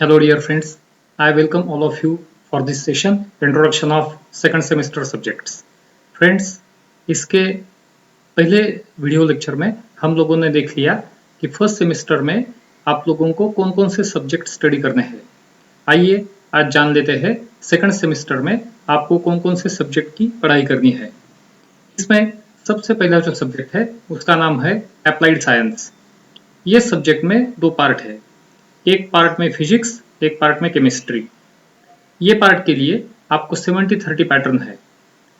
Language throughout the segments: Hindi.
Hello dear friends, I welcome all of you for this session Introduction of Second Semester Subjects. Friends, इसके पहले वीडियो लेक्चर में हम लोगों ने देख लिया कि फर्स्ट सेमेस्टर में आप लोगों को कौन कौन से सब्जेक्ट स्टडी करने हैं। आइए आज जान लेते हैं सेकंड सेमेस्टर में आपको कौन कौन से सब्जेक्ट की पढ़ाई करनी है। इसमें सबसे पहला जो सब्जेक्ट है उसका नाम है अप्लाइड साइंस। ये सब्जेक्ट में दो पार्ट है, एक पार्ट में फिजिक्स, एक पार्ट में केमिस्ट्री। ये पार्ट के लिए आपको 70-30 पैटर्न है,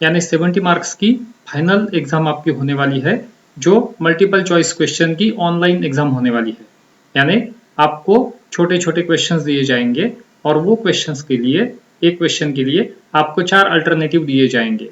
यानी 70 मार्क्स की फाइनल एग्जाम आपकी होने वाली है, जो मल्टीपल चॉइस क्वेश्चन की ऑनलाइन एग्जाम होने वाली है। यानी आपको छोटे छोटे क्वेश्चंस दिए जाएंगे और वो क्वेश्चंस के लिए एक क्वेश्चन के लिए आपको 4 अल्टरनेटिव दिए जाएंगे।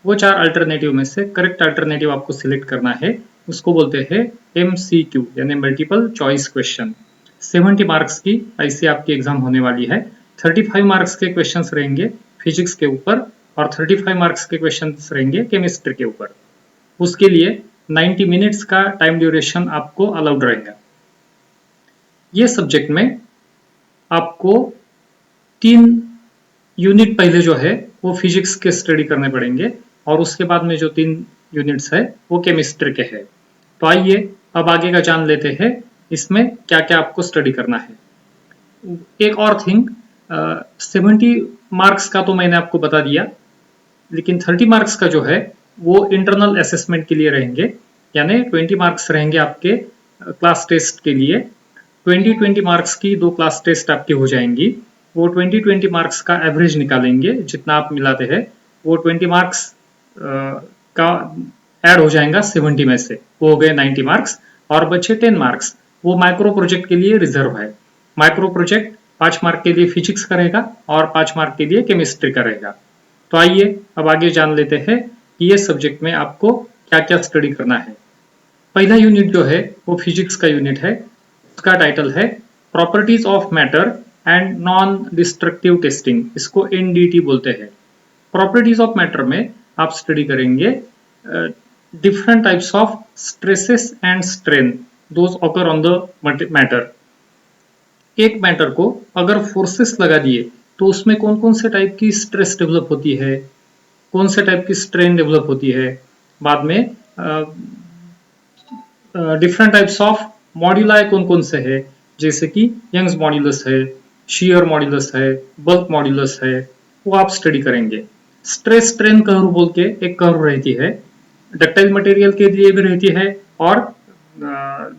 वो 4 अल्टरनेटिव में से करेक्ट अल्टरनेटिव आपको सिलेक्ट करना है, उसको बोलते हैं MCQ यानी मल्टीपल चॉइस क्वेश्चन। 70 मार्क्स की ऐसी आपकी एग्जाम होने वाली है। 35 मार्क्स के क्वेश्चंस रहेंगे फिजिक्स के ऊपर और 35 मार्क्स के क्वेश्चंस रहेंगे केमिस्ट्री के ऊपर। उसके लिए 90 मिनट्स का टाइम ड्यूरेशन आपको अलाउड रहेगा। ये सब्जेक्ट में आपको 3 यूनिट पहले जो है वो फिजिक्स के स्टडी करने पड़ेंगे और उसके बाद में जो 3 यूनिट्स है वो केमिस्ट्री के है। तो आइए अब आगे का जान लेते हैं इसमें क्या क्या आपको स्टडी करना है। एक और थिंग, 70 मार्क्स का तो मैंने आपको बता दिया, लेकिन 30 मार्क्स का जो है वो इंटरनल असेसमेंट के लिए रहेंगे, यानी 20 मार्क्स रहेंगे आपके क्लास टेस्ट के लिए। 20 मार्क्स की 2 क्लास टेस्ट आपकी हो जाएंगी। वो 20 मार्क्स का एवरेज निकालेंगे, जितना आप मिलाते हैं वो 20 मार्क्स का ऐड हो जाएगा 70 में से, वो हो गए 90 मार्क्स और बचे 10 मार्क्स। वो माइक्रो प्रोजेक्ट के लिए रिजर्व है। माइक्रो प्रोजेक्ट 5 मार्क के लिए फिजिक्स का रहेगा और 5 मार्क के लिए केमिस्ट्री का रहेगा। तो आइए अब आगे जान लेते हैं कि ये सब्जेक्ट में आपको क्या क्या स्टडी करना है। पहला यूनिट जो है वो फिजिक्स का यूनिट है। उसका टाइटल है properties of matter and non destructive testing, इसको NDT बोलते हैं। प्रॉपर्टीज ऑफ मैटर में आप स्टडी करेंगे different types of stresses and strain those occur on the matter. एक मैटर को अगर फोर्सेस लगा दिए तो उसमें कौन कौन से टाइप की स्ट्रेस डेवलप होती है, कौन से टाइप की स्ट्रेन डेवलप होती है। बाद में डिफरेंट टाइप्स ऑफ मॉड्यूलाई कौन कौन से है, जैसे कि यंग्स मॉड्यूलस है, शियर मॉड्यूलस है, बल्क मॉड्यूलस है, वो आप स्टडी करेंगे। स्ट्रेस स्ट्रेन कर्व बोल के एक कर्व रहती है, डक्टाइल मटेरियल के लिए भी रहती है और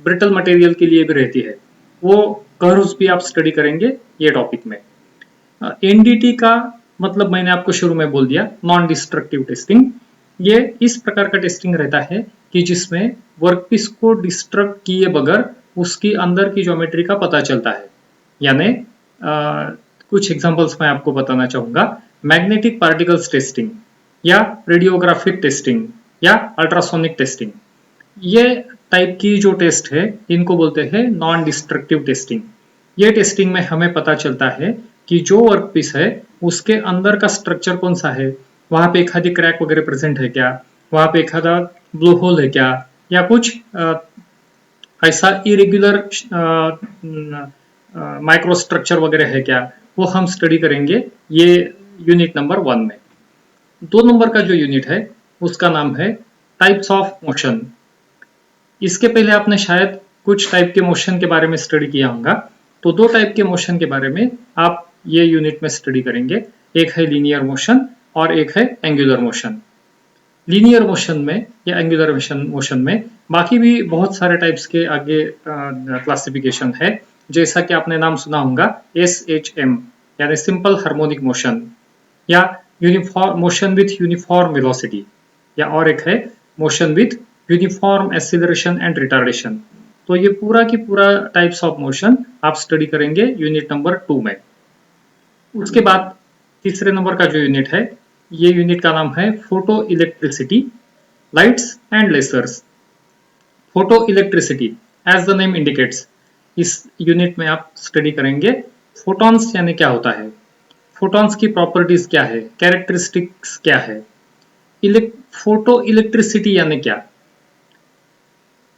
ब्रिटल मटेरियल के लिए भी रहती है। वो कर्व्स भी आप स्टडी करेंगे ये टॉपिक में। NDT का मतलब मैंने आपको शुरू में बोल दिया, नॉन डिस्ट्रक्टिव टेस्टिंग। ये इस प्रकार का टेस्टिंग रहता है कि जिसमें वर्कपीस को डिस्ट्रक्ट किए बगैर उसकी अंदर की ज्योमेट्री का पता चलता है। यानी कुछ एग्जांपल्स मैं आपको बताना चाहूंगा। मैग्नेटिक पार्टिकल्स टेस्टिंग या रेडियोग्राफिक टेस्टिंग या अल्ट्रासोनिक टेस्टिंग, ये टाइप की जो टेस्ट है इनको बोलते हैं नॉन डिस्ट्रक्टिव टेस्टिंग। ये टेस्टिंग में हमें पता चलता है कि जो वर्कपीस है उसके अंदर का स्ट्रक्चर कौन सा है, वहां पे एखादी क्रैक वगैरह प्रेजेंट है क्या, वहां पे एखादा ब्लो होल है क्या, या कुछ ऐसा इरेग्युलर माइक्रो स्ट्रक्चर वगैरह है क्या, वो हम स्टडी करेंगे ये यूनिट नंबर 1 में। 2 नंबर का जो यूनिट है उसका नाम है टाइप्स ऑफ मोशन। इसके पहले आपने शायद कुछ टाइप के मोशन के बारे में स्टडी किया होगा। तो 2 टाइप के मोशन के बारे में आप ये यूनिट में स्टडी करेंगे, एक है लीनियर मोशन और एक है एंगुलर मोशन। लीनियर मोशन में या एंगुलर मोशन में बाकी भी बहुत सारे टाइप्स के आगे क्लासिफिकेशन है, जैसा कि आपने नाम सुना होगा SHM यानी सिंपल हार्मोनिक मोशन, या uniform motion with uniform velocity, या और एक है motion with uniform acceleration and retardation. तो ये पूरा की पूरा टाइप्स ऑफ मोशन आप स्टडी करेंगे यूनिट नंबर 2 में। उसके बाद तीसरे नंबर का जो यूनिट है, ये यूनिट का नाम है photoelectricity, lights and lasers. Photoelectricity as the name indicates, इस यूनिट में आप स्टडी करेंगे फोटॉन्स यानी क्या होता है, फोटॉन्स की प्रॉपर्टीज क्या है, कैरेक्टरिस्टिक्स क्या है। फोटो इलेक्ट्रिसिटी यानी क्या,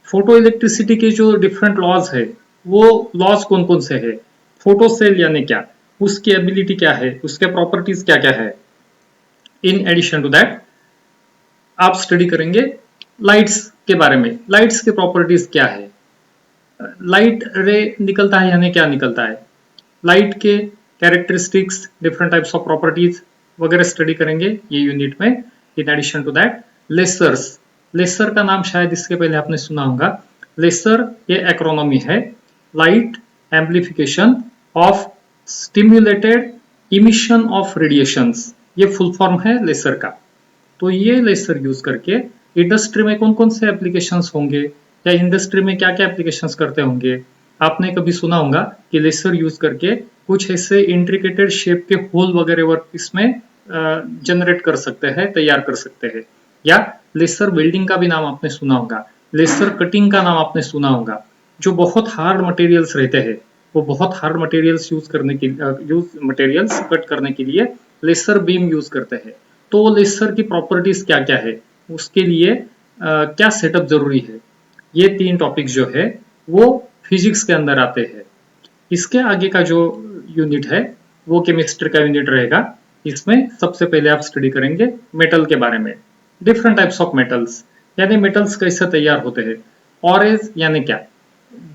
फोटो इलेक्ट्रिसिटी के जो डिफरेंट लॉज है वो लॉज कौन कौन से है। फोटो सेल यानी क्या, उसकी एबिलिटी क्या है, उसके प्रॉपर्टीज क्या क्या है। इन एडिशन टू दैट आप स्टडी करेंगे लाइट्स के बारे में, लाइट्स के प्रॉपर्टीज क्या है, लाइट रे निकलता है यानी क्या निकलता है, लाइट के characteristics, different types of properties वगैरह स्टडी करेंगे ये यूनिट में। In addition to that lasers, laser का नाम शायद इसके पहले आपने सुना होगा। लेसर ये एक्रोनॉमी है, light amplification of stimulated emission of radiations, ये फुल फॉर्म है लेसर का। तो ये लेसर यूज करके इंडस्ट्री में कौन कौन से एप्लीकेशंस होंगे या इंडस्ट्री में क्या क्या एप्लीकेशंस करते होंगे। आपने कभी सुना होगा कि लेसर यूज करके कुछ ऐसे इंट्रिकेटेड शेप के होल वगैरह वर्क इसमें जनरेट कर सकते हैं, तैयार कर सकते हैं। या लेसर वेल्डिंग का भी नाम आपने सुना होगा, लेसर कटिंग का नाम आपने सुना होगा। जो बहुत हार्ड मटेरियल्स रहते हैं, वो बहुत हार्ड मटेरियल्स यूज करने के मटेरियल्स कट करने के लिए लेसर बीम यूज करते हैं। तो लेसर की प्रॉपर्टीज क्या क्या है, उसके लिए क्या सेटअप जरूरी है, ये 3 टॉपिक जो है वो फिजिक्स के अंदर आते हैं। इसके आगे का जो यूनिट है वो केमिस्ट्री का यूनिट रहेगा। इसमें सबसे पहले आप स्टडी करेंगे मेटल के बारे में, डिफरेंट टाइप्स ऑफ मेटल्स, यानी मेटल्स कैसे तैयार होते हैं। ऑरेज यानी क्या,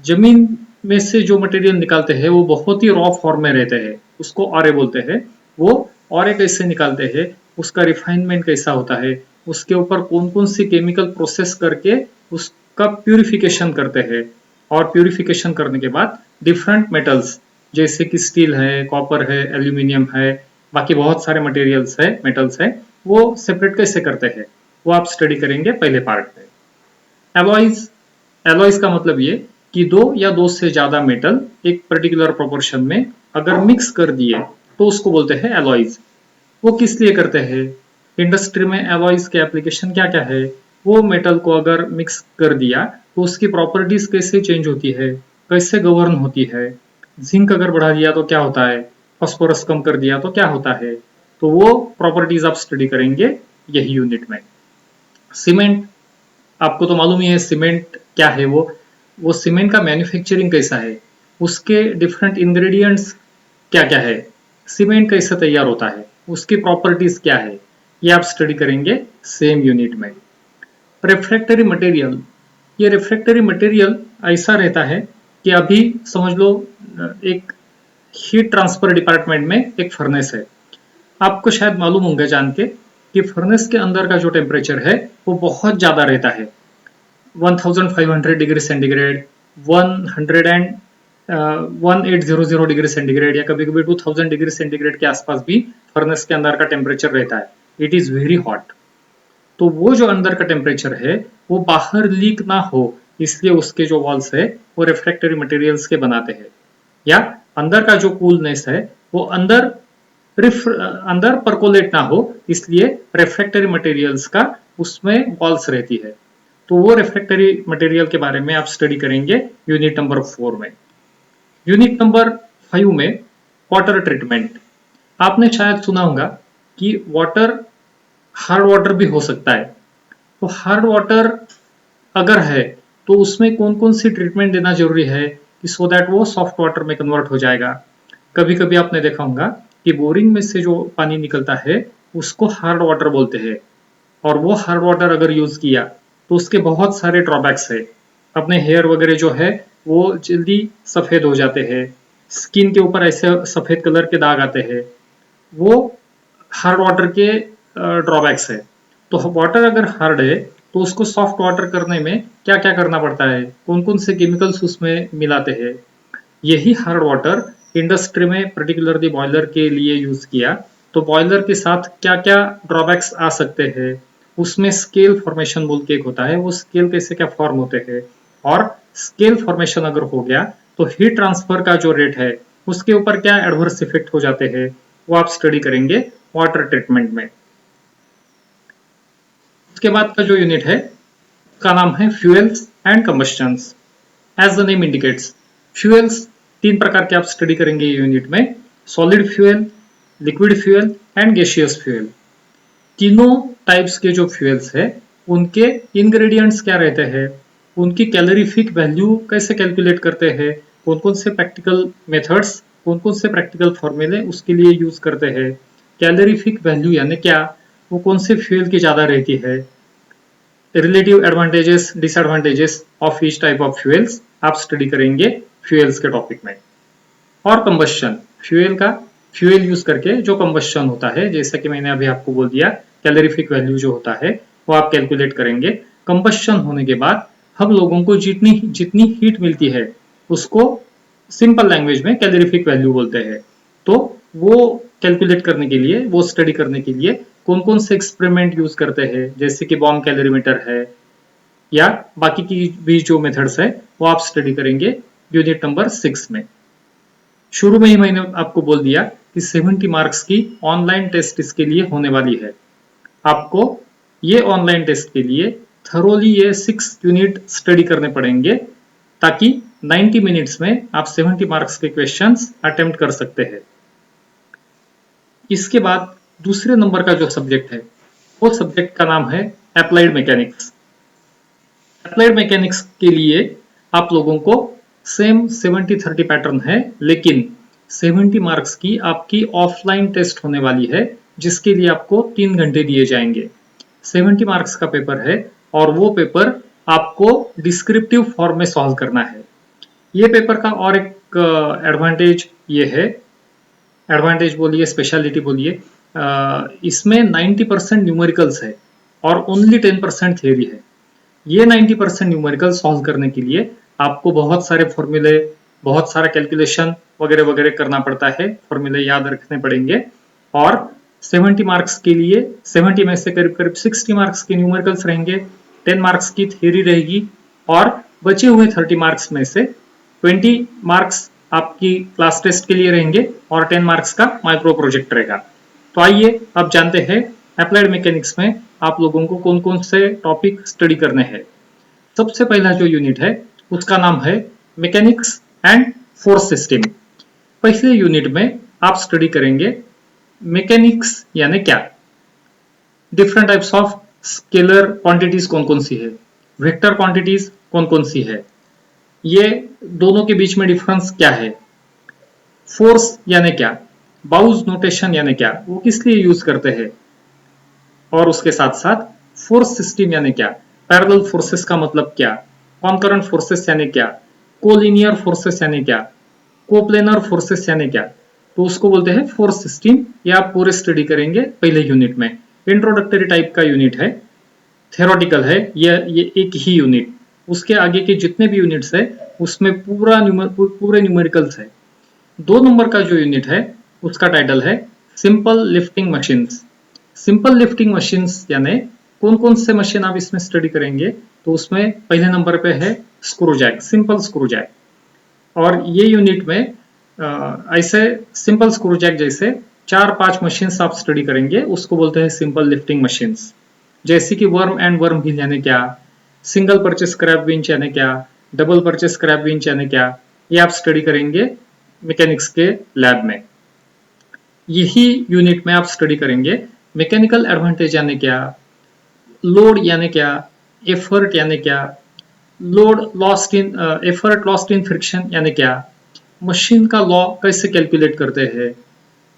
जमीन में से जो मटेरियल निकालते हैं वो बहुत ही रॉ फॉर्म में रहते हैं, उसको ऑरे बोलते हैं। वो ऑरे कैसे निकालते हैं, उसका रिफाइनमेंट कैसा होता है, उसके ऊपर कौन कौन सी केमिकल प्रोसेस करके उसका प्यूरिफिकेशन करते हैं, और प्यूरिफिकेशन करने के बाद डिफरेंट मेटल्स जैसे कि स्टील है, कॉपर है, एल्यूमिनियम है, बाकी बहुत सारे मटेरियल्स है, मेटल्स है, वो सेपरेट कैसे करते हैं वो आप स्टडी करेंगे पहले पार्ट में। एलॉयज, एलॉयज का मतलब ये कि 2 या 2 से ज्यादा मेटल एक पर्टिकुलर प्रोपोर्शन में अगर मिक्स कर दिए तो उसको बोलते हैं एलॉयज। वो किस लिए करते हैं, इंडस्ट्री में एलॉयज के एप्लीकेशन क्या क्या है। वो मेटल को अगर मिक्स कर दिया तो उसकी प्रॉपर्टीज कैसे चेंज होती है, कैसे गवर्न होती है। जिंक अगर बढ़ा दिया तो क्या होता है, फास्फोरस कम कर दिया तो क्या होता है। तो वो प्रॉपर्टीज आप स्टडी करेंगे यही यूनिट में। सीमेंट, आपको तो मालूम ही है सीमेंट क्या है। वो सीमेंट का मैन्युफैक्चरिंग कैसा है, उसके डिफरेंट इंग्रेडिएंट्स क्या क्या है, सीमेंट कैसे तैयार होता है, उसकी प्रॉपर्टीज क्या है, ये आप स्टडी करेंगे सेम यूनिट में। रिफ्रैक्टरी मटेरियल, ये रिफ्रैक्टरी मटेरियल ऐसा रहता है कि अभी समझ लो एक हीट ट्रांसफर डिपार्टमेंट में एक फर्नेस है। आपको शायद मालूम होंगे जान के कि फर्नेस के अंदर का जो टेम्परेचर है वो बहुत ज्यादा रहता है, 1500 डिग्री सेंटीग्रेड, 1800 डिग्री सेंटीग्रेड, या कभी कभी 2000 डिग्री सेंटीग्रेड के आसपास भी फर्नेस के अंदर का टेम्परेचर रहता है। It is very hot. तो वो जो अंदर का टेम्परेचर है वो बाहर लीक ना हो, इसलिए उसके जो वॉल्स है वो रिफ्रैक्टरी मटेरियल्स के बनाते हैं। या अंदर का जो कूलनेस है वो अंदर परकोलेट ना हो, इसलिए रिफ्रैक्टरी मटेरियल्स का उसमें वॉल्स रहती है। तो वो रिफ्रैक्टरी मटेरियल के बारे में आप स्टडी करेंगे यूनिट नंबर 4 में। यूनिट नंबर 5 में वाटर ट्रीटमेंट। आपने शायद सुना होगा कि वाटर हार्ड वाटर भी हो सकता है। तो हार्ड वाटर अगर है तो उसमें कौन कौन सी ट्रीटमेंट देना जरूरी है कि सो दैट वो सॉफ्ट वाटर में कन्वर्ट हो जाएगा। कभी कभी आपने देखा होगा कि बोरिंग में से जो पानी निकलता है उसको हार्ड वाटर बोलते हैं, और वो हार्ड वाटर अगर यूज किया तो उसके बहुत सारे ड्रॉबैक्स है। अपने हेयर वगैरह जो है वो जल्दी सफेद हो जाते हैं, स्किन के ऊपर ऐसे सफेद कलर के दाग आते हैं, वो हार्ड वाटर के ड्रॉबैक्स है। तो वाटर अगर हार्ड है तो उसको सॉफ्ट वाटर करने में क्या क्या करना पड़ता है, कौन कौन से केमिकल्स उसमें मिलाते हैं। यही हार्ड वाटर इंडस्ट्री में पर्टिकुलरली बॉयलर के लिए यूज किया तो बॉयलर के साथ क्या क्या ड्रॉबैक्स आ सकते हैं। उसमें स्केल फॉर्मेशन बोल के एक होता है, वो स्केल कैसे क्या फॉर्म होते हैं, और स्केल फॉर्मेशन अगर हो गया तो हीट ट्रांसफर का जो रेट है उसके ऊपर क्या एडवर्स इफेक्ट हो जाते हैं, वो आप स्टडी करेंगे वाटर ट्रीटमेंट में। उसके बाद का जो यूनिट है का नाम है fuels and combustions. As the name indicates, fuels 3 प्रकार के आप स्टडी करेंगे ये यूनिट में, solid fuel, liquid fuel and gaseous fuel. तीनों टाइप्स के जो फ्यूएल्स है उनके इंग्रेडिएंट्स क्या रहते हैं, उनकी कैलोरीफिक वैल्यू कैसे कैलकुलेट करते हैं, कौन कौन से प्रैक्टिकल मेथड्स कौन कौन से प्रैक्टिकल फॉर्मूले उसके लिए यूज करते हैं, कैलोरीफिक वैल्यू यानी क्या, वो कौन से फ्यूल की ज्यादा रहती है, relative advantages disadvantages of each type of fuels आप स्टडी करेंगे फ्यूल्स के टॉपिक में। और कंबस्शन, फ्यूल यूज करके जो कंबस्शन होता है, जैसा कि मैंने अभी आपको बोल दिया, कैलोरीफिक वैल्यू जो होता है वो आप कैलकुलेट करेंगे। कंबस्शन होने के बाद हम लोगों को जितनी जितनी हीट मिलती है उसको सिंपल लैंग्वेज में कैलोरीफिक वैल्यू बोलते हैं। तो वो कैलकुलेट करने के लिए, वो स्टडी करने के लिए कौन कौन से एक्सपेरिमेंट यूज करते हैं, जैसे कि बॉम्ब कैलोरीमीटर है या बाकी की भी जो मेथड्स है वो आप स्टडी करेंगे यूनिट नंबर 6 में। शुरू में ही मैंने आपको बोल दिया कि 70 मार्क्स की ऑनलाइन टेस्ट इसके लिए होने वाली है। आपको ये ऑनलाइन टेस्ट के लिए थरोली ये 6 यूनिट स्टडी करने पड़ेंगे ताकि 90 मिनट्स में आप 70 मार्क्स के क्वेश्चंस अटेम्प्ट कर सकते हैं। इसके बाद दूसरे नंबर का जो सब्जेक्ट है वो सब्जेक्ट का नाम है अप्लाइड मैकेनिक्स। अप्लाइड मैकेनिक्स के लिए आप लोगों को सेम 70-30 पैटर्न है, लेकिन 70 मार्क्स की आपकी ऑफलाइन टेस्ट होने वाली है जिसके लिए आपको 3 घंटे दिए जाएंगे। 70 मार्क्स का पेपर है और वो पेपर आपको डिस्क्रिप्टिव फॉर्म में सॉल्व करना है। ये पेपर का और एक एडवांटेज ये है, एडवांटेज बोलिए स्पेशलिटी बोलिए, इसमें 90% न्यूमेरिकल्स है और ओनली 10% थियरी है। ये 90% न्यूमेरिकल सॉल्व करने के लिए आपको बहुत सारे फॉर्मूले, बहुत सारा कैलकुलेशन वगैरह वगैरह करना पड़ता है, फॉर्मूले याद रखने पड़ेंगे। और 70 मार्क्स के लिए 70 में से करीब करीब 60 मार्क्स के न्यूमेरिकल्स रहेंगे, 10 मार्क्स की थियरी रहेगी और बचे हुए 30 मार्क्स में से 20 मार्क्स आपकी क्लास टेस्ट के लिए रहेंगे और 10 मार्क्स का माइक्रो प्रोजेक्ट रहेगा। तो आइए अब जानते हैं अप्लाइड मैकेनिक्स में आप लोगों को कौन कौन से टॉपिक स्टडी करने हैं। सबसे पहला जो यूनिट है उसका नाम है मैकेनिक्स एंड फोर्स सिस्टम। पहले यूनिट में आप स्टडी करेंगे मैकेनिक्स यानी क्या, different types of scalar quantities कौन कौन सी है, वेक्टर क्वांटिटीज कौन कौन सी है, ये दोनों के बीच में डिफरेंस क्या है, फोर्स यानी क्या, बाउज नोटेशन यानी क्या, वो किस लिए यूज करते हैं, और उसके साथ साथ फोर्स सिस्टम यानी क्या, पैरेलल फोर्सेस का मतलब क्या, कॉन्करेंट फोर्सेस यानी क्या, कोलिनियर फोर्सेस यानी क्या, कोप्लेनर फोर्सेस यानी क्या, तो उसको बोलते हैं फोर्स सिस्टम। ये आप पूरे स्टडी करेंगे पहले यूनिट में। इंट्रोडक्टरी टाइप का यूनिट है, थ्योरेटिकल है ये एक ही यूनिट। उसके आगे के जितने भी यूनिट्स है उसमें पूरे न्यूमेरिकल्स है। 2 नंबर का जो यूनिट है उसका टाइटल है simple lifting machines. Simple lifting machines यानी कौन कौन से मशीन आप इसमें स्टडी करेंगे, तो उसमें पहले नंबर पे है screw jack, simple screw jack. और ये यूनिट में ऐसे सिंपल स्क्रू जैक जैसे 4-5 मशीन्स आप स्टडी करेंगे, उसको बोलते हैं सिंपल लिफ्टिंग मशीन्स। जैसे कि वर्म एंड वर्म व्हील यानी क्या, सिंगल परचेस क्रैब विंच यानी क्या, डबल परचेस क्रैब विंच यानी क्या, ये आप स्टडी करेंगे मैकेनिक्स के लैब में। यही यूनिट में आप स्टडी करेंगे मैकेनिकल एडवांटेज यानी क्या, लोड यानी क्या, एफर्ट यानी क्या, एफर्ट लॉस्ट इन फ्रिक्शन यानी क्या, मशीन का लॉ कैसे कैलकुलेट करते हैं,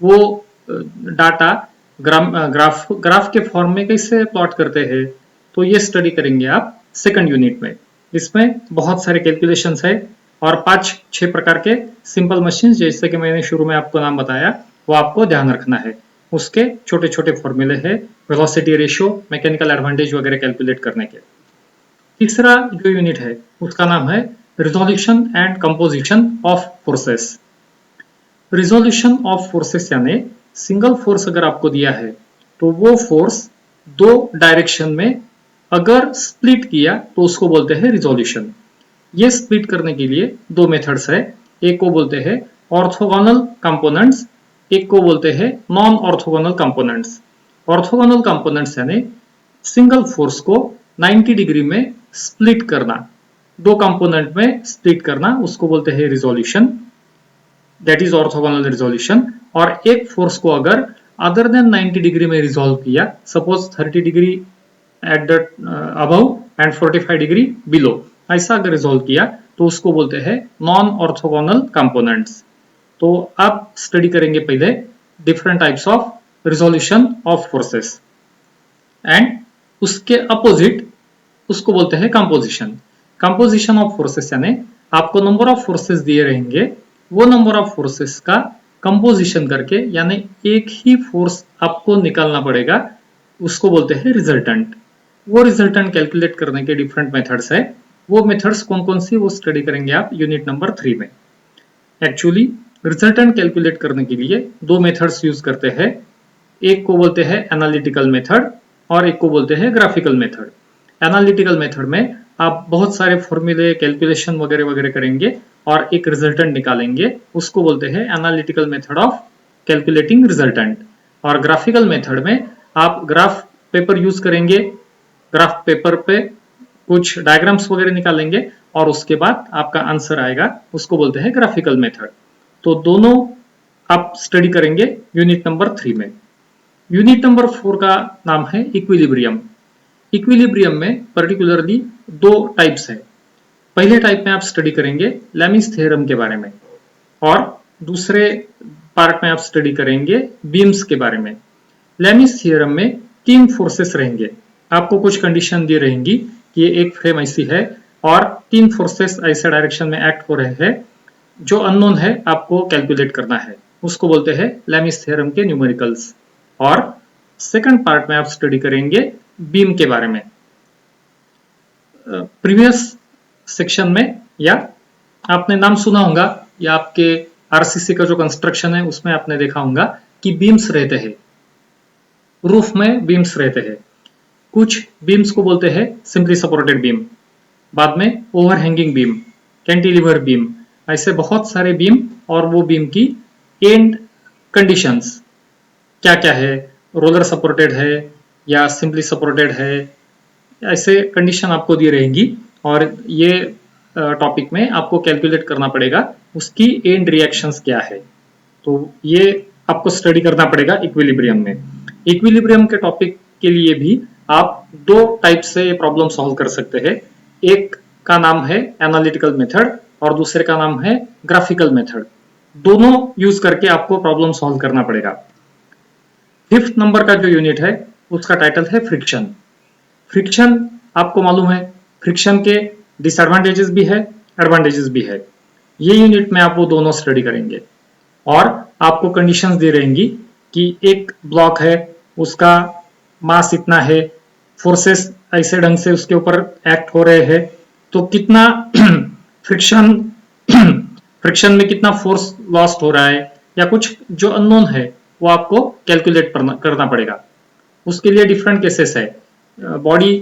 वो डाटा ग्राफ के फॉर्म में कैसे प्लॉट करते हैं, तो ये स्टडी करेंगे आप सेकंड यूनिट में। इसमें बहुत सारे कैलकुलेशंस है और 5-6 प्रकार के सिंपल मशीन, जैसे कि मैंने शुरू में आपको नाम बताया, वो आपको ध्यान रखना है। उसके छोटे छोटे फॉर्मूले हैं, वेलोसिटी रेशियो, मैकेनिकल एडवांटेज वगैरह कैलकुलेट करने के। तीसरा जो यूनिट है उसका नाम है resolution and composition of forces. Resolution of forces यानी सिंगल फोर्स अगर आपको दिया है तो वो फोर्स 2 डायरेक्शन में अगर स्प्लिट किया तो उसको बोलते हैं रिजोल्यूशन। ये स्प्लिट करने के लिए 2 मेथड्स है, एक को बोलते हैं ऑर्थोगोनल कंपोनेंट्स, एक को बोलते हैं non orthogonal components. Orthogonal components यानी सिंगल फोर्स को 90 डिग्री में स्प्लिट करना, 2 कंपोनेंट में स्प्लिट करना, उसको बोलते हैं resolution, that is orthogonal resolution. और एक फोर्स को अगर अदर देन 90 डिग्री में रिजोल्व किया, suppose 30 degree at the above and 45 degree below, ऐसा अगर रिजोल्व किया तो उसको बोलते हैं नॉन ऑर्थोगोनल कंपोनेंट्स। तो आप स्टडी करेंगे पहले different types of resolution of forces and उसके अपोजिट उसको बोलते हैं कंपोजिशन। कंपोजिशन ऑफ फोर्सेस यानी आपको नंबर ऑफ फोर्सेस दिए रहेंगे, वो नंबर ऑफ फोर्सेस का कंपोजिशन करके यानी एक ही फोर्स आपको निकालना पड़ेगा, उसको बोलते हैं रिजल्टेंट। वो रिजल्टेंट कैलकुलेट करने के डिफरेंट मेथड्स है। वो मेथड्स कौन कौन सी वो स्टडी करेंगे आप यूनिट नंबर 3 में। एक्चुअली रिजल्टेंट कैलकुलेट करने के लिए दो मेथड्स यूज करते हैं, एक को बोलते हैं एनालिटिकल मेथड और एक को बोलते हैं ग्राफिकल मेथड। एनालिटिकल मेथड में आप बहुत सारे फॉर्मूले कैलकुलेशन वगैरह वगैरह करेंगे और एक रिजल्टेंट निकालेंगे, उसको बोलते हैं analytical method of calculating resultant. और ग्राफिकल मेथड में आप ग्राफ पेपर यूज करेंगे, ग्राफ पेपर पे कुछ डायग्राम्स वगैरह निकालेंगे और उसके बाद आपका आंसर आएगा, उसको बोलते हैं ग्राफिकल मेथड। तो दोनों आप स्टडी करेंगे यूनिट नंबर 3 में। यूनिट नंबर 4 का नाम है इक्विलिब्रियम। इक्विलिब्रियम में पर्टिकुलरली दो टाइप्स है। पहले टाइप में आप स्टडी करेंगे लेमिस थ्योरम के बारे में और दूसरे पार्ट में आप स्टडी करेंगे बीम्स के बारे में। लेमिस थ्योरम में तीन फोर्सेस रहेंगे, आपको कुछ कंडीशन दी रहेंगी कि ये एक फ्रेम ऐसी है और तीन फोर्सेस ऐसे डायरेक्शन में एक्ट हो रहे हैं, जो अननोन है आपको कैलकुलेट करना है, उसको बोलते हैं लेमिस थ्योरम के न्यूमेरिकल्स। और सेकंड पार्ट में आप स्टडी करेंगे बीम के बारे में। प्रीवियस सेक्शन में या आपने नाम सुना होगा या आपके आरसीसी का जो कंस्ट्रक्शन है उसमें आपने देखा होगा कि बीम्स रहते हैं, रूफ में बीम्स रहते हैं। कुछ बीम्स को बोलते हैं सिंपली सपोर्टेड बीम, बाद में ओवरहैंगिंग बीम, कैंटिलीवर बीम, ऐसे बहुत सारे बीम और वो बीम की एंड कंडीशंस क्या क्या है, रोलर सपोर्टेड है या सिंपली सपोर्टेड है, ऐसे कंडीशन आपको दी रहेंगी और ये टॉपिक में आपको कैलकुलेट करना पड़ेगा उसकी एंड रिएक्शंस क्या है। तो ये आपको स्टडी करना पड़ेगा इक्विलिब्रियम में। इक्विलिब्रियम के टॉपिक के लिए भी आप दो टाइप से प्रॉब्लम सॉल्व कर सकते हैं, एक का नाम है एनालिटिकल मेथड और दूसरे का नाम है ग्राफिकल मेथड। दोनों यूज करके आपको प्रॉब्लम सॉल्व करना पड़ेगा। फिफ्थ नंबर का जो यूनिट है उसका टाइटल है फ्रिक्शन। फ्रिक्शन आपको मालूम है फ्रिक्शन के डिसएडवांटेजेस भी है, एडवांटेजेस भी है। ये यूनिट में आप वो दोनों स्टडी करेंगे और आपको कंडीशंस दे रहेंगी कि एक ब्लॉक है, उसका मास इतना है, फोर्सेस ऐसे ढंग से उसके ऊपर एक्ट हो रहे हैं, तो कितना फ्रिक्शन फ्रिक्शन में कितना फोर्स लॉस्ट हो रहा है या कुछ जो अननोन है वो आपको कैलकुलेट करना पड़ेगा। उसके लिए डिफरेंट केसेस है, body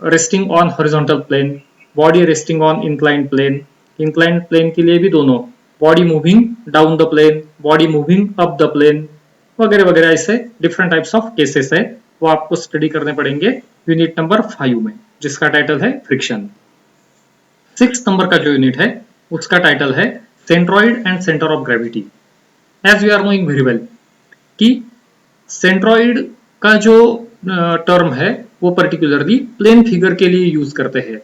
resting on horizontal plane, body resting on inclined plane, inclined plane के लिए भी दोनों, body moving down the plane, body moving up the plane वगैरह वगैरह, ऐसे डिफरेंट टाइप्स ऑफ केसेस है, वो आपको स्टडी करने पड़ेंगे यूनिट नंबर 5 में, जिसका टाइटल है फ्रिक्शन। 6 नंबर का जो यूनिट है उसका टाइटल है centroid and centre of gravity. As we are knowing very well कि सेंट्रॉइड का जो टर्म है वो पर्टिकुलरली प्लेन फिगर के लिए यूज करते हैं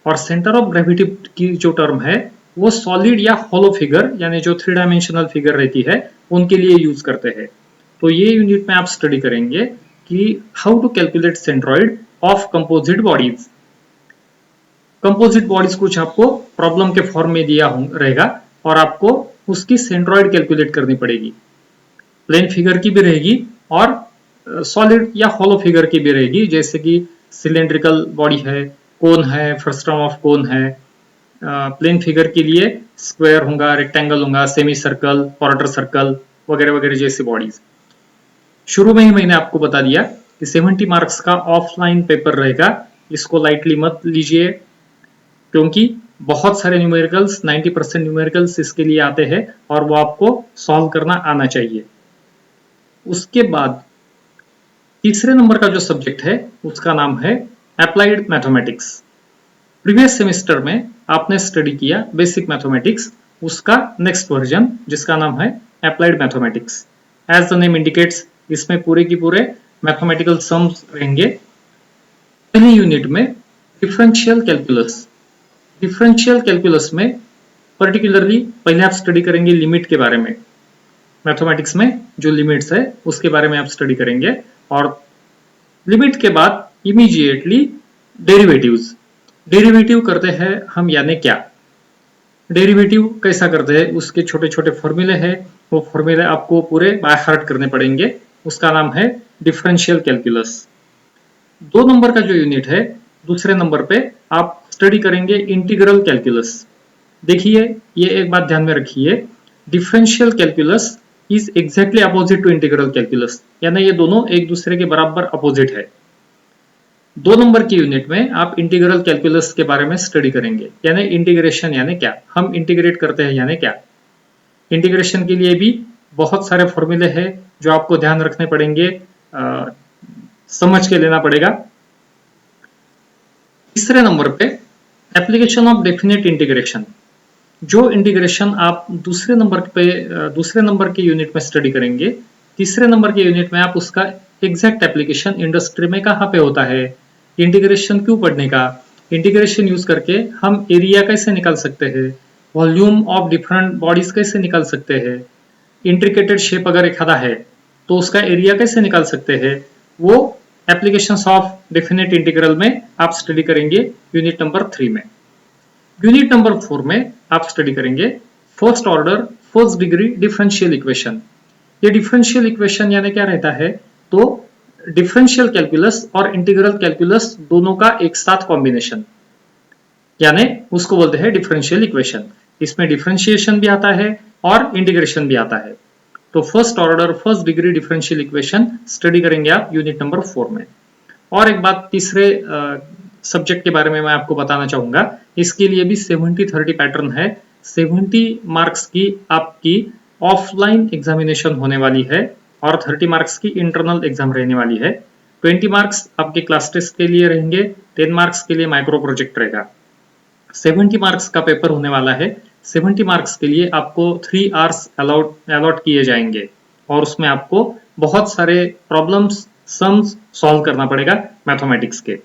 और सेंटर ऑफ ग्रेविटी की जो टर्म है वो सॉलिड या हॉलो फिगर यानी जो 3 डायमेंशनल फिगर रहती है उनके लिए यूज करते हैं। तो ये यूनिट में आप स्टडी करेंगे कि how to calculate centroid of composite bodies. Composite bodies कुछ आपको प्रॉब्लम के फॉर्म में दिया रहेगा और आपको उसकी सेंट्रॉइड कैलकुलेट करनी पड़ेगी। प्लेन फिगर की भी रहेगी और सॉलिड या हॉलो फिगर की भी रहेगी, जैसे कि सिलेंड्रिकल बॉडी है, कोन है, फ्रस्ट्रम ऑफ कोन है। प्लेन फिगर के लिए स्क्वायर होगा, रेक्टेंगल होगा, सेमी सर्कल, क्वार्टर सर्कल वगैरह वगैरह जैसी बॉडीज। शुरू में ही मैंने आपको बता दिया कि 70 मार्क्स का ऑफलाइन पेपर रहेगा, इसको लाइटली मत लीजिए क्योंकि बहुत सारे न्यूमेरिकल्स 90% न्यूमेरिकल्स इसके लिए आते हैं और वो आपको सॉल्व करना आना चाहिए। उसके बाद तीसरे नंबर का जो सब्जेक्ट है उसका नाम है अप्लाइड मैथमेटिक्स। प्रीवियस सेमेस्टर में आपने स्टडी किया बेसिक मैथमेटिक्स, उसका नेक्स्ट वर्जन जिसका नाम है applied mathematics. As the name indicates इसमें पूरे की पूरे मैथमेटिकल सम्स रहेंगे। पहली यूनिट में डिफरेंशियल कैलकुलस। डिफरेंशियल कैलकुलस में पर्टिकुलरली पहले आप स्टडी करेंगे लिमिट के बारे में। मैथमेटिक्स में जो लिमिट्स है उसके बारे में आप स्टडी करेंगे। और लिमिट के बाद इमीडिएटली डेरिवेटिव्स, डेरिवेटिव करते हैं हम यानी क्या, डेरिवेटिव कैसा करते हैं, उसके छोटे छोटे फॉर्मूले हैं, वो फॉर्मूले आपको पूरे बाय हार्ट करने पड़ेंगे। उसका नाम है डिफरेंशियल कैलकुलस। 2 नंबर का जो यूनिट है, दूसरे नंबर पे आप स्टडी करेंगे इंटीग्रल कैलकुलस। देखिए, ये एक बात ध्यान में रखिए, differential calculus is exactly opposite to integral calculus, यानी ये दोनों एक दूसरे के बराबर अपोजिट है। 2 नंबर की यूनिट में आप इंटीग्रल कैलकुलस के बारे में स्टडी करेंगे, यानी इंटीग्रेशन यानी क्या, हम इंटीग्रेट करते हैं यानी क्या। इंटीग्रेशन के लिए भी बहुत सारे फॉर्मूले हैं जो आपको ध्यान रखने पड़ेंगे, समझ के लेना पड़ेगा। तीसरे नंबर पे एप्लीकेशन ऑफ डेफिनेट इंटीग्रेशन, जो इंटीग्रेशन आप दूसरे नंबर के यूनिट में स्टडी करेंगे, तीसरे नंबर के यूनिट में आप उसका एग्जैक्ट एप्लीकेशन इंडस्ट्री में कहाँ पे होता है, इंटीग्रेशन क्यों पढ़ने का, इंटीग्रेशन यूज करके हम एरिया कैसे निकाल सकते हैं, वॉल्यूम ऑफ डिफरेंट बॉडीज कैसे निकाल सकते हैं, इंट्रिकेटेड शेप अगर एखादा है तो उसका एरिया कैसे निकाल सकते हैं, वो एप्लीकेशंस ऑफ डेफिनेट इंटीग्रल में आप स्टडी करेंगे यूनिट नंबर 3 में। यूनिट नंबर 4 में आप स्टडी करेंगे first order first degree differential equation. ये डिफरेंशियल इक्वेशन यानी क्या रहता है, तो डिफरेंशियल कैलकुलस और इंटीग्रल कैलकुलस दोनों का एक साथ कॉम्बिनेशन, यानी उसको बोलते हैं डिफरेंशियल इक्वेशन। इसमें डिफरेंशिएशन भी आता है और इंटीग्रेशन भी आता है। तो first order first degree differential equation study करेंगे आप यूनिट नंबर 4 में। और एक बात तीसरे सब्जेक्ट के बारे में मैं आपको बताना चाहूंगा, इसके लिए भी 70-30 पैटर्न है। 70 मार्क्स की आपकी ऑफलाइन एग्जामिनेशन होने वाली है और 30 मार्क्स की इंटरनल एग्जाम रहने वाली है। 20 मार्क्स आपके क्लास टेस्ट के लिए रहेंगे, 10 मार्क्स के लिए माइक्रो प्रोजेक्ट रहेगा। 70 मार्क्स का पेपर होने वाला है। 70 मार्क्स के लिए आपको 3 आवर्स अलॉट किए जाएंगे और उसमें आपको बहुत सारे प्रॉब्लम्स सम्स सॉल्व करना पड़ेगा मैथमेटिक्स के।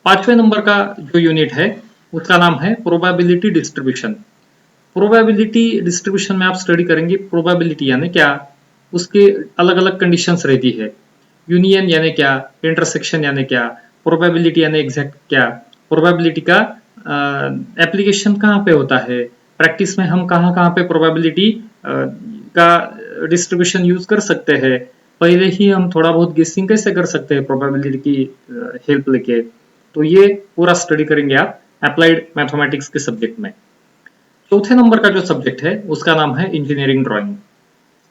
5वें नंबर का जो यूनिट है उसका नाम है प्रोबेबिलिटी डिस्ट्रीब्यूशन। प्रोबेबिलिटी डिस्ट्रीब्यूशन में आप स्टडी करेंगे प्रोबेबिलिटी यानी क्या, उसके अलग अलग कंडीशंस रहती है, यूनियन यानी क्या, इंटरसेक्शन यानी क्या, प्रोबेबिलिटी यानी एग्जैक्ट क्या, प्रोबेबिलिटी का एप्लीकेशन कहाँ पे होता है, प्रैक्टिस में हम कहाँ कहाँ पे प्रोबेबिलिटी का डिस्ट्रीब्यूशन यूज कर सकते हैं, पहले ही हम थोड़ा बहुत गेसिंग कैसे कर सकते हैं प्रोबेबिलिटी की हेल्प लेके। तो ये पूरा स्टडी करेंगे आप अप्लाइड मैथमेटिक्स के सब्जेक्ट में। चौथे नंबर का जो सब्जेक्ट है उसका नाम है इंजीनियरिंग ड्राइंग।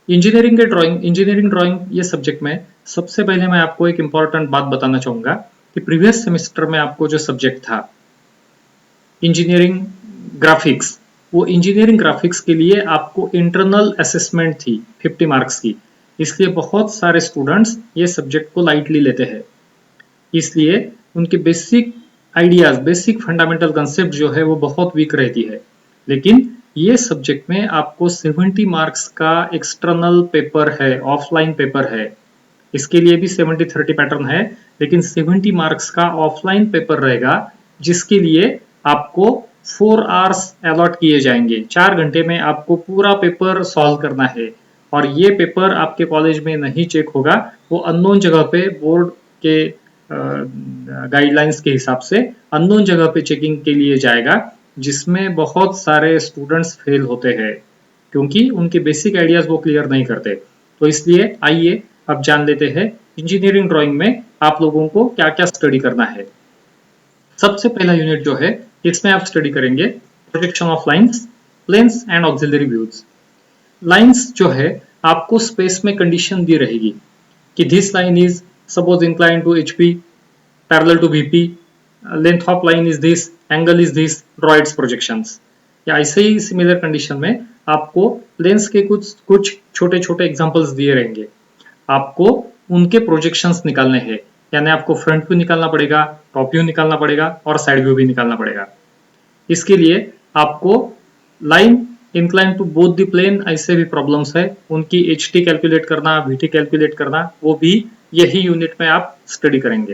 इंजीनियरिंग ड्राइंग ये सब्जेक्ट में सबसे पहले मैं आपको एक इंपॉर्टेंट बात बताना चाहूंगा कि प्रीवियस सेमेस्टर में आपको जो सब्जेक्ट था इंजीनियरिंग ग्राफिक्स, वो इंजीनियरिंग ग्राफिक्स के लिए आपको इंटरनल असेसमेंट थी 50 मार्क्स की, इसलिए बहुत सारे स्टूडेंट्स ये सब्जेक्ट को लाइटली लेते हैं। इसलिए उनके basic ideas, basic fundamental concept जो है वो बहुत वीक रहती है। लेकिन ये सब्जेक्ट में आपको 70 मार्क्स का एक्सटर्नल पेपर है, ऑफलाइन पेपर है। इसके लिए भी 70-30 पैटर्न है, लेकिन 70 मार्क्स का ऑफलाइन पेपर रहेगा जिसके लिए आपको 4 आवर्स अलॉट किए जाएंगे। 4 घंटे में आपको पूरा पेपर सॉल्व करना है और ये पेपर आपके कॉलेज में नहीं चेक होगा, वो अननोन जगह पे बोर्ड के गाइडलाइंस के हिसाब से अननोन जगह पे चेकिंग के लिए जाएगा, जिसमें बहुत सारे स्टूडेंट्स फेल होते हैं क्योंकि उनके बेसिक आइडियाज वो क्लियर नहीं करते। तो इसलिए आइए अब जान लेते हैं इंजीनियरिंग ड्राइंग में आप लोगों को क्या क्या स्टडी करना है। सबसे पहला यूनिट जो है इसमें आप स्टडी करेंगे projection of lines, planes and auxiliary views. Lines जो है आपको स्पेस में कंडीशन दी रहेगी कि this line is suppose incline to HP, parallel to VP, length of line is this, angle is this, draw its projections. या ऐसे ही सिमिलर कंडीशन में आपको लेंस के कुछ छोटे छोटे एग्जांपल्स दिए रहेंगे, आपको उनके प्रोजेक्शंस निकालने हैं, यानी आपको फ्रंट व्यू निकालना पड़ेगा, टॉप व्यू निकालना पड़ेगा और साइड व्यू भी निकालना पड़ेगा। इसके लिए आपको line incline to both the plane ऐसे भी प्रॉब्लम्स है, उनकी HT कैलकुलेट करना, VT कैलकुलेट करना, वो भी यही यूनिट में आप स्टडी करेंगे।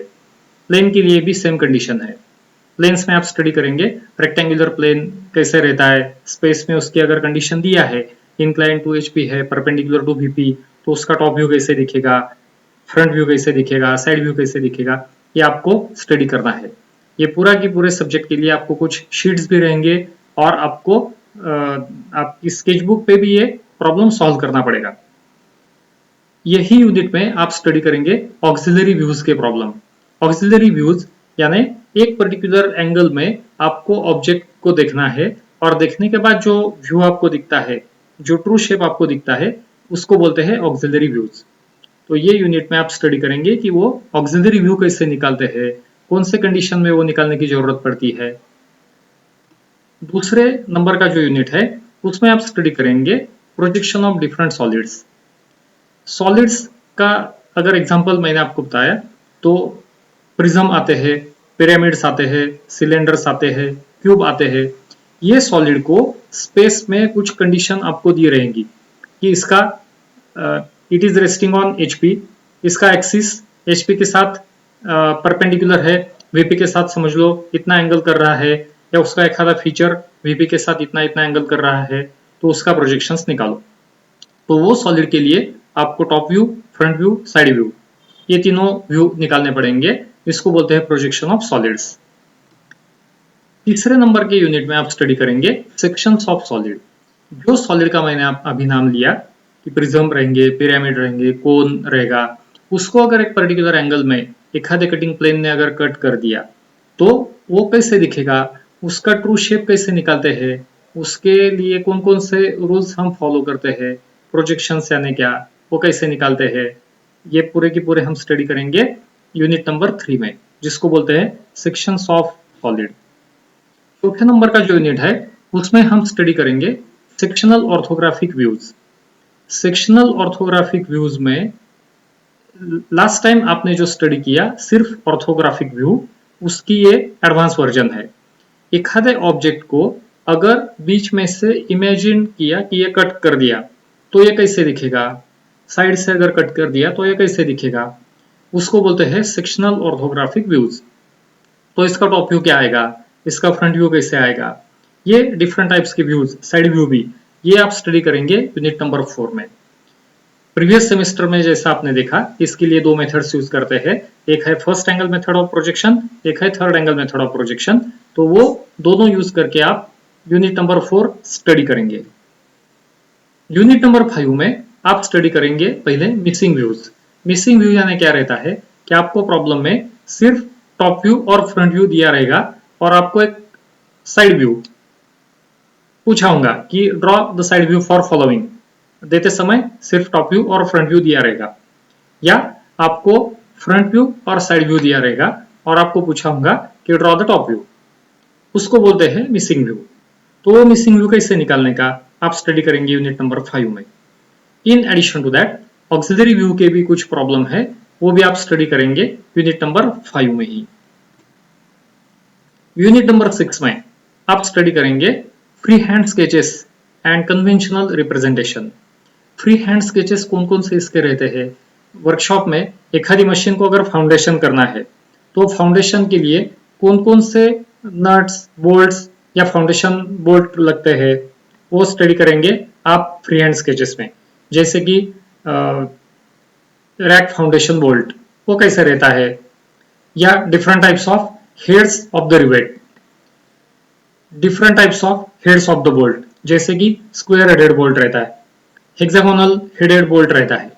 प्लेन के लिए भी सेम कंडीशन है। प्लेन्स में आप स्टडी करेंगे रेक्टेंगुलर प्लेन कैसे रहता है, स्पेस में उसकी अगर कंडीशन दिया है इंक्लाइन टू HP है, परपेंडिकुलर टू VP, तो उसका टॉप व्यू कैसे दिखेगा, फ्रंट व्यू कैसे दिखेगा, साइड व्यू कैसे दिखेगा, ये आपको स्टडी करना है। ये पूरा की पूरे सब्जेक्ट के लिए आपको कुछ शीट्स भी रहेंगे और आपको आपकी स्केचबुक पे भी ये प्रॉब्लम सॉल्व करना पड़ेगा। यही यूनिट में आप स्टडी करेंगे ऑक्सिलरी व्यूज के प्रॉब्लम। ऑक्सिलरी व्यूज यानी एक पर्टिकुलर एंगल में आपको ऑब्जेक्ट को देखना है और देखने के बाद जो व्यू आपको दिखता है, जो ट्रू शेप आपको दिखता है, उसको बोलते हैं ऑक्सिलरी व्यूज। तो ये यूनिट में आप स्टडी करेंगे कि वो ऑक्सिलरी व्यू कैसे निकालते हैं, कौन से कंडीशन में वो निकालने की जरूरत पड़ती है। दूसरे नंबर का जो यूनिट है उसमें आप स्टडी करेंगे projection of different solids. Solids का अगर एग्जांपल मैंने आपको बताया तो प्रिज्म आते हैं, पिरामिड्स आते हैं, सिलेंडर्स आते हैं, क्यूब आते हैं। ये सॉलिड को स्पेस में कुछ कंडीशन आपको दी रहेंगी कि इसका it is resting on HP, इसका एक्सिस HP के साथ परपेंडिकुलर है, VP के साथ समझ लो इतना एंगल कर रहा है, या उसका एक आधा फीचर VP के साथ इतना इतना एंगल कर रहा है, तो उसका प्रोजेक्शंस निकालो। तो वो सॉलिड के लिए आपको top view, front view, side view, ये तीनों व्यू निकालने पड़ेंगे। इसको बोलते हैं प्रोजेक्शन ऑफ सॉलिड्स। तीसरे नंबर के यूनिट में आप स्टडी करेंगे सेक्शंस ऑफ सॉलिड। जो सॉलिड का मैंने अभी नाम लिया कि प्रिज्म रहेंगे, पिरामिड रहेंगे, कोन रहेगा, उसको अगर एक पर्टिकुलर एंगल में एक आधे कटिंग प्लेन ने अगर कट कर दिया तो वो कैसे दिखेगा, उसका ट्रू शेप कैसे निकालते हैं, उसके लिए कौन कौन से रूल्स हम फॉलो करते हैं, प्रोजेक्शंस यानी क्या, वो कैसे निकालते हैं, ये पूरे की पूरे हम स्टडी करेंगे यूनिट नंबर 3 में, जिसको बोलते हैं सेक्शंस ऑफ सॉलिड। चौथे नंबर का जो यूनिट है उसमें हम स्टडी करेंगे sectional orthographic views. Sectional orthographic views में लास्ट टाइम आपने जो स्टडी किया सिर्फ ऑर्थोग्राफिक व्यू, उसकी ये एडवांस वर्जन है। एक आधे ऑब्जेक्ट को अगर बीच में से इमेजिन किया कि ये कट कर दिया तो ये कैसे दिखेगा, साइड से अगर कट कर दिया तो ये कैसे दिखेगा, उसको बोलते हैं सेक्शनल ऑर्थोग्राफिक व्यूज। तो इसका टॉप व्यू क्या आएगा, इसका फ्रंट व्यू कैसे आएगा, ये डिफरेंट टाइप्स के व्यूज, साइड व्यू भी, ये आप स्टडी करेंगे यूनिट नंबर 4 में। प्रीवियस सेमेस्टर में जैसा आपने देखा इसके लिए दो मेथड्स यूज करते हैं, एक है first angle method of projection, एक है third angle method of projection. तो वो दोनों यूज करके आप यूनिट नंबर 4 स्टडी करेंगे। यूनिट नंबर 5 में आप स्टडी करेंगे पहले मिसिंग व्यूज। मिसिंग व्यू यानी क्या रहता है कि आपको प्रॉब्लम में सिर्फ टॉप व्यू और फ्रंट व्यू दिया रहेगा और आपको एक साइड व्यू पूछा होगा कि draw the side view for following, देते समय सिर्फ टॉप व्यू और फ्रंट व्यू दिया रहेगा, या आपको फ्रंट व्यू और साइड व्यू दिया रहेगा और आपको पूछा होगा कि ड्रॉ द टॉप व्यू, उसको बोलते हैं मिसिंग व्यू। तो वो मिसिंग व्यू कैसे निकालने का आप स्टडी करेंगे यूनिट नंबर 5 में। In addition to that auxiliary view के भी कुछ प्रॉब्लम है, वो भी आप स्टडी करेंगे यूनिट नंबर 5 में ही। यूनिट नंबर 6 में आप स्टडी करेंगे free hand sketches and conventional representation. Free hand sketches कौन कौन से इसके रहते हैं, वर्कशॉप में एक आधी मशीन को अगर फाउंडेशन करना है तो फाउंडेशन के लिए कौन कौन से नट्स, बोल्ट्स या फाउंडेशन बोल्ट लगते हैं, वो स्टडी करेंगे आप फ्री हैंड स्केचेस में। जैसे कि रैक फाउंडेशन बोल्ट वो कैसे रहता है, या different types of heads of the rivet, different types of heads of the bolt, जैसे कि स्क्वायर हेडेड बोल्ट रहता है, हेक्सागोनल हेडेड बोल्ट रहता है,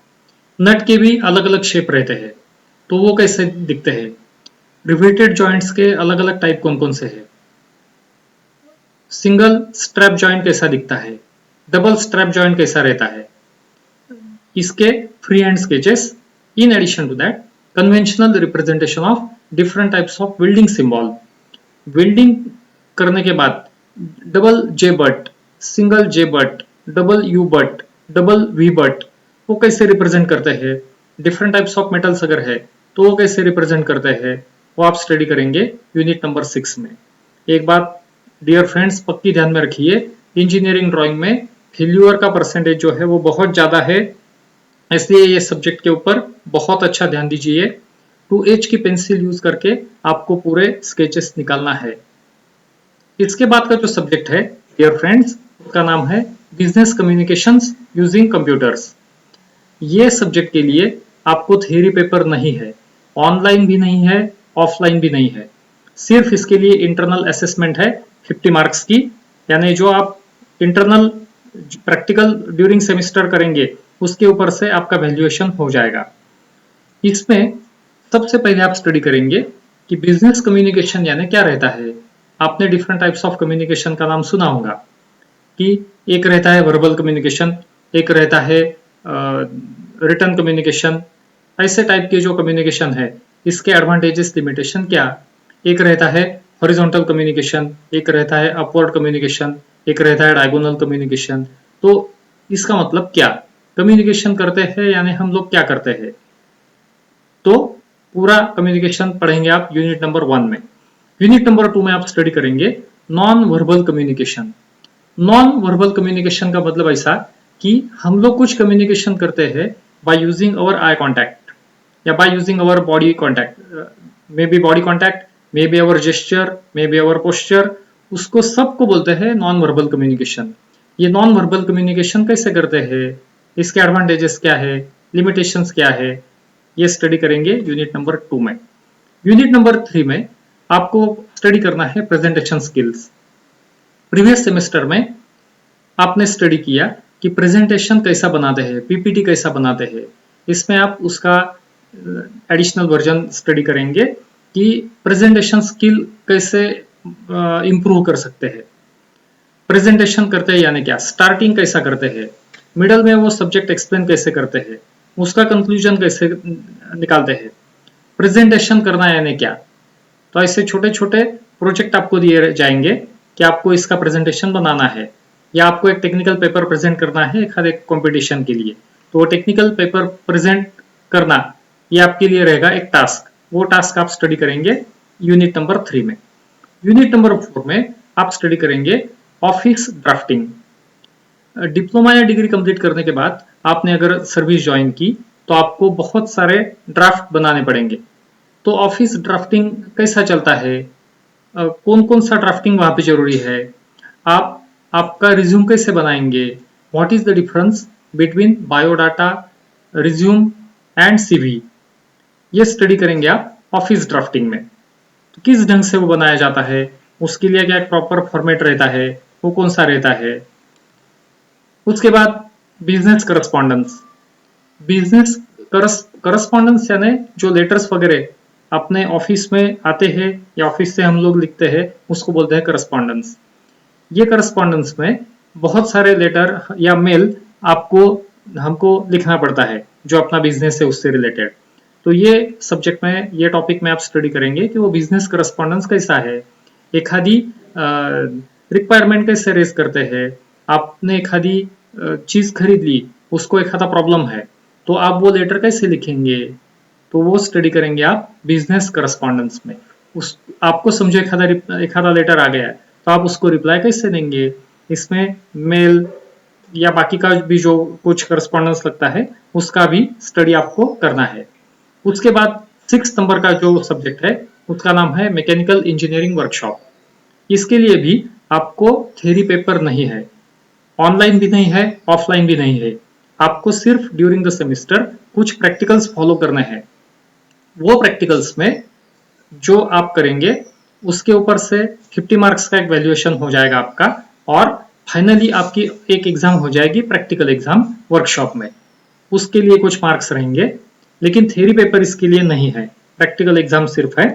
नट के भी अलग अलग शेप रहते हैं, तो वो कैसे दिखते हैं, रिवेटेड जॉइंट्स के अलग अलग टाइप कौन कौन से हैं, सिंगल स्ट्रैप जॉइंट कैसा दिखता है, डबल स्ट्रैप जॉइंट कैसा रहता है, इसके free hand sketches. In addition to that conventional representation of different types of welding symbol. Welding करने के बाद double J butt, single J butt, double U butt, double V butt, वो कैसे रिप्रेजेंट करते हैं, डिफरेंट टाइप्स ऑफ मेटल्स अगर है तो वो कैसे रिप्रेजेंट करते हैं, वो आप स्टडी करेंगे यूनिट नंबर 6 में। एक बात डियर फ्रेंड्स पक्की ध्यान में रखिए, इंजीनियरिंग ड्राइंग में फेल्यूर का परसेंटेज जो है वो बहुत ज्यादा है, इसलिए ये सब्जेक्ट के ऊपर बहुत अच्छा ध्यान दीजिए। 2H की पेंसिल यूज करके आपको पूरे स्केचेस निकालना है। इसके बाद का जो सब्जेक्ट है डियर फ्रेंड्स उसका नाम है बिजनेस कम्युनिकेशंस यूजिंग कंप्यूटर्स। ये सब्जेक्ट के लिए आपको थ्योरी पेपर नहीं है, ऑनलाइन भी नहीं है, ऑफलाइन भी नहीं है। सिर्फ इसके लिए इंटरनल असेसमेंट है 50 मार्क्स की, यानी जो आप इंटरनल प्रैक्टिकल ड्यूरिंग सेमेस्टर करेंगे उसके ऊपर से आपका वैल्यूएशन हो जाएगा। इसमें सबसे पहले आप स्टडी करेंगे कि बिजनेस कम्युनिकेशन यानी क्या रहता है। आपने डिफरेंट टाइप्स ऑफ कम्युनिकेशन का नाम सुना होगा कि एक रहता है वर्बल कम्युनिकेशन, एक रहता है रिटर्न कम्युनिकेशन। ऐसे टाइप के जो कम्युनिकेशन है इसके एडवांटेजेस लिमिटेशन क्या, एक रहता है हॉरिजॉन्टल कम्युनिकेशन, एक रहता है अपवर्ड कम्युनिकेशन, एक रहता है डायगोनल कम्युनिकेशन। तो इसका मतलब क्या, कम्युनिकेशन करते हैं यानी हम लोग क्या करते हैं। तो पूरा कम्युनिकेशन पढ़ेंगे आप यूनिट नंबर 1 में। यूनिट नंबर 2 में आप स्टडी करेंगे non verbal communication. Non verbal communication का मतलब ऐसा कि हम लोग कुछ कम्युनिकेशन करते हैं by using our eye contact या by using our body contact, may be body contact, may be our gesture, may be our posture, उसको सबको बोलते हैं नॉन वर्बल कम्युनिकेशन। ये नॉन वर्बल कम्युनिकेशन कैसे करते हैं, इसके एडवांटेजेस क्या है, लिमिटेशंस क्या है, ये स्टडी करेंगे यूनिट नंबर 2 में। यूनिट नंबर 3 में आपको स्टडी करना है प्रेजेंटेशन स्किल्स। प्रीवियस सेमेस्टर में आपने स्टडी किया कि प्रेजेंटेशन कैसा बनाते हैं, पीपीटी कैसा बनाते हैं। इसमें आप उसका एडिशनल वर्जन स्टडी करेंगे कि प्रेजेंटेशन स्किल कैसे इंप्रूव कर सकते हैं। प्रेजेंटेशन करते हैं यानी क्या, स्टार्टिंग कैसा करते हैं, मिडल में वो सब्जेक्ट एक्सप्लेन कैसे करते हैं, उसका कंक्लूजन कैसे निकालते हैं, प्रेजेंटेशन करना यानी क्या। तो ऐसे छोटे छोटे प्रोजेक्ट आपको दिए जाएंगे कि आपको इसका प्रेजेंटेशन बनाना है, या आपको एक टेक्निकल पेपर प्रेजेंट करना है एक कंपटीशन के लिए। तो वो टेक्निकल पेपर प्रेजेंट करना ये आपके लिए रहेगा एक टास्क, वो टास्क आप स्टडी करेंगे यूनिट नंबर 3 में। यूनिट नंबर 4 में आप स्टडी करेंगे ऑफिस ड्राफ्टिंग। डिप्लोमा या डिग्री कंप्लीट करने के बाद आपने अगर सर्विस ज्वाइन की तो आपको बहुत सारे ड्राफ्ट बनाने पड़ेंगे। तो ऑफिस ड्राफ्टिंग कैसा चलता है, कौन कौन सा ड्राफ्टिंग वहां पे जरूरी है, आप आपका रिज्यूम कैसे बनाएंगे, what is the difference between biodata, resume and CV, ये स्टडी करेंगे आप ऑफिस ड्राफ्टिंग में। तो किस ढंग से वो बनाया जाता है, उसके लिए क्या प्रॉपर फॉर्मेट रहता है, वो कौन सा रहता है। उसके बाद बिजनेस करस्पॉन्डेंस। बिजनेस करस्पॉन्डेंस यानी जो लेटर्स वगैरह अपने ऑफिस में आते हैं या ऑफिस से हम लोग लिखते हैं उसको बोलते हैं करस्पॉन्डेंस। ये करस्पॉन्डेंस में बहुत सारे लेटर या मेल आपको हमको लिखना पड़ता है जो अपना बिजनेस है उससे रिलेटेड। तो ये सब्जेक्ट में, ये टॉपिक में आप स्टडी करेंगे कि वो बिजनेस करस्पॉन्डेंस कैसा है, एखादी रिक्वायरमेंट कैसे रेज करते हैं, आपने एखादी चीज खरीद ली, उसको एखादा प्रॉब्लम है तो आप वो लेटर कैसे लिखेंगे। तो वो स्टडी करेंगे आप बिजनेस करस्पॉन्डेंस में। उस आपको समझो एखादा लेटर आ गया है तो आप उसको रिप्लाई कैसे देंगे। इसमें मेल या बाकी का भी जो कुछ करस्पॉन्डेंस लगता है उसका भी स्टडी आपको करना है। उसके बाद 6 नंबर का जो सब्जेक्ट है उसका नाम है मैकेनिकल इंजीनियरिंग वर्कशॉप। इसके लिए भी आपको थ्योरी पेपर नहीं है, ऑनलाइन भी नहीं है, ऑफलाइन भी नहीं है। आपको सिर्फ ड्यूरिंग द सेमेस्टर कुछ प्रैक्टिकल्स फॉलो करने हैं। वो प्रैक्टिकल्स में जो आप करेंगे उसके ऊपर से 50 मार्क्स का एक वैल्यूएशन हो जाएगा आपका, और फाइनली आपकी एक एग्जाम हो जाएगी प्रैक्टिकल एग्जाम वर्कशॉप में। उसके लिए कुछ मार्क्स रहेंगे, लेकिन थ्योरी पेपर इसके लिए नहीं है, प्रैक्टिकल एग्जाम सिर्फ है।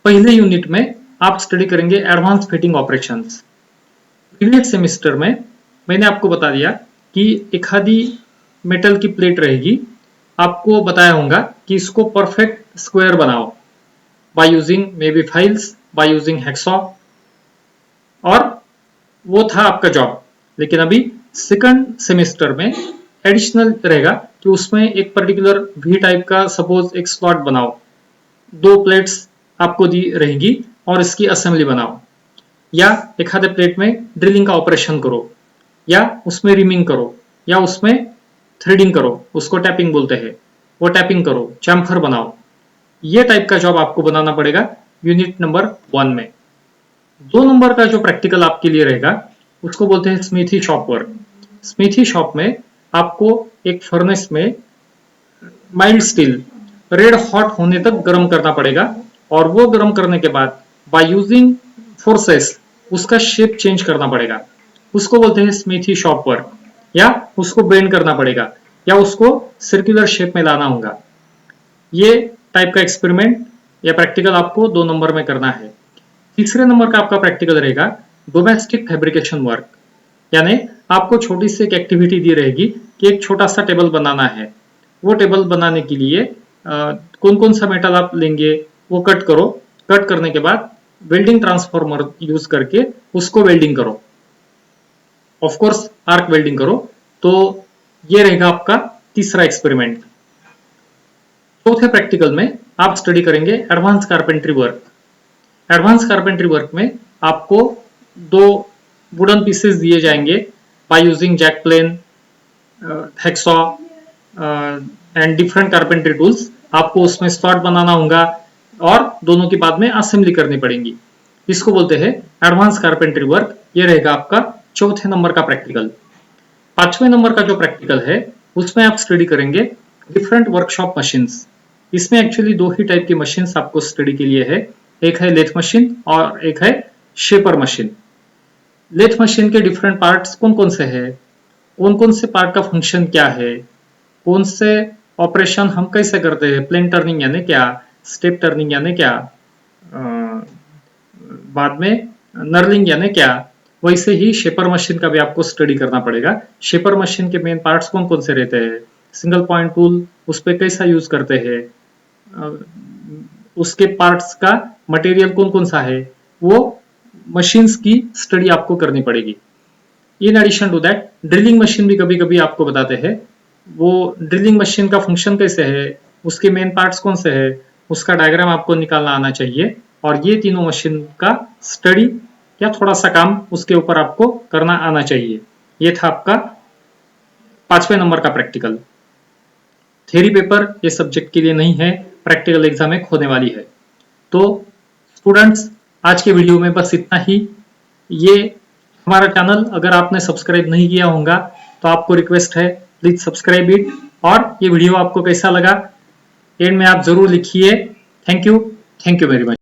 पहले यूनिट में आप स्टडी करेंगे advance fitting operations. Previous semester में मैंने आपको बता दिया कि एक आधी मेटल की प्लेट रहेगी, आपको बताया होगा कि इसको परफेक्ट स्क्वायर बनाओ by using may be files, by using hacksaw, और वो था आपका जॉब। लेकिन अभी सेकंड सेमेस्टर में एडिशनल रहेगा कि उसमें एक पर्टिकुलर वी टाइप का सपोज एक स्लॉट बनाओ, 2 प्लेट्स आपको दी रहेंगी और इसकी असेंबली बनाओ, या एक आधे प्लेट में ड्रिलिंग का ऑपरेशन करो, या उसमें रिमिंग करो, या उसमें थ्रेडिंग करो, उसको टैपिंग बोलते हैं, वो टैपिंग करो, चैम्फर बनाओ। ये टाइप का जॉब आपको बनाना पड़ेगा यूनिट नंबर 1 में। 2 नंबर का जो प्रैक्टिकल आपके लिए रहेगा उसको बोलते हैं smithy shop work. Smithy shop में आपको एक फर्नेस में माइल्ड स्टील रेड हॉट होने तक गर्म करना पड़ेगा, और वो गर्म करने के बाद बाय यूजिंग फोर्सेस उसका शेप चेंज करना पड़ेगा। उसको बोलते हैं स्मिथी शॉप वर्क, या उसको बेंड करना पड़ेगा, या उसको सर्कुलर शेप में लाना होगा। ये टाइप का एक्सपेरिमेंट या प्रैक्टिकल आपको 2 नंबर में करना है। तीसरे नंबर का आपका प्रैक्टिकल रहेगा डोमेस्टिक फैब्रिकेशन वर्क, यानी आपको छोटी सी एक एक्टिविटी दी रहेगी कि एक छोटा सा टेबल बनाना है। वो टेबल बनाने के लिए कौन कौन सा मेटल आप लेंगे वो कट करो, कट करने के बाद वेल्डिंग ट्रांसफॉर्मर यूज करके उसको वेल्डिंग करो, ऑफ कोर्स आर्क वेल्डिंग करो। तो ये रहेगा आपका तीसरा एक्सपेरिमेंट। चौथे प्रैक्टिकल में आप स्टडी करेंगे advance carpentry work. Advance carpentry work में आपको 2 वुडन पीसेस दिए जाएंगे by using jack plane, hacksaw and different carpentry tools. आपको उसमें स्लॉट बनाना होगा और दोनों की बाद में असेंबली करनी पड़ेगी। इसको बोलते हैं एडवांस कारपेंट्री वर्क। ये रहेगा आपका चौथे नंबर का प्रैक्टिकल। 5वें नंबर का जो प्रैक्टिकल है उसमें आप स्टडी करेंगे डिफरेंट वर्कशॉप मशीन्स। इसमें एक्चुअली 2 ही टाइप की मशीन्स आपको स्टडी के लिए है, एक है लेथ मशीन और एक है शेपर मशीन। लेथ मशीन के डिफरेंट पार्ट्स कौन कौन से हैं, कौन कौन से पार्ट का फंक्शन क्या है, कौन से ऑपरेशन हम कैसे करते हैं, प्लेन टर्निंग यानी क्या, स्टेप टर्निंग यानी क्या, बाद में नर्लिंग यानी क्या, वैसे ही शेपर मशीन का भी आपको स्टडी करना पड़ेगा। शेपर मशीन के मेन पार्ट्स कौन कौन से रहते हैं, सिंगल पॉइंट टूल उस पर कैसा यूज करते हैं, उसके पार्ट्स का मटेरियल कौन कौन सा है, वो मशीन्स की स्टडी आपको करनी पड़ेगी। In addition to that drilling machine भी कभी कभी आपको बताते हैं, वो ड्रिलिंग मशीन का फंक्शन कैसे है, उसके मेन पार्ट्स कौन से है, उसका डायग्राम आपको निकालना आना चाहिए। और ये तीनों मशीन का स्टडी या थोड़ा सा काम उसके ऊपर आपको करना आना चाहिए। ये था आपका 5वें नंबर का प्रैक्टिकल। थ्योरी पेपर ये सब्जेक्ट के लिए नहीं है, प्रैक्टिकल एग्जाम एक होने वाली है। तो स्टूडेंट्स आज के वीडियो में बस इतना ही। ये हमारा चैनल अगर आपने सब्सक्राइब नहीं किया होगा तो आपको रिक्वेस्ट है प्लीज सब्सक्राइब इट। और ये वीडियो आपको कैसा लगा एंड में आप जरूर लिखिए। Thank you very much.